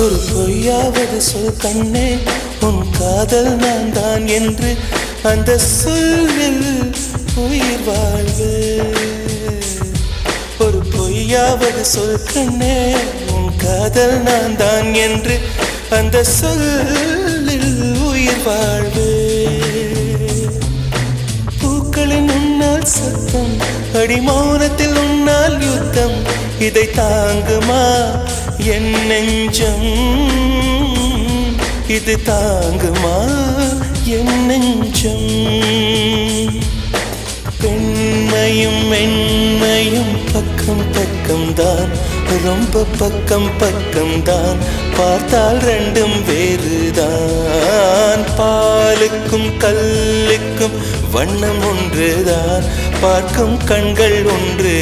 ஒரு பொய்யாவது சொல் கண்ணே, உன் காதல் நான் தான் என்று அந்த சொல்லில் உயிர் வாழ்வு. ஒரு பொய்யாவது சொல் கண்ணே, உன் காதல் நான் தான் என்று அந்த சொல்லில் உயிர் வாழ்வு. பூக்களின் உன்னால் சத்தம், அடிமௌனத்தில் உன்னால் யுத்தம், இதை தாங்குமா என் நெஞ்சம்? இது தாங்குமா என் நெஞ்சம்? பெண்மையும் மென்மையும் பக்கம் பக்கம்தான், ரொம்ப பக்கம் பக்கம்தான். பார்த்தால் ரெண்டும் வேறுதான். பாலுக்கும் கல்லுக்கும் வண்ணம் ஒன்றுதான், பார்க்கும் கண்கள் ஒன்று.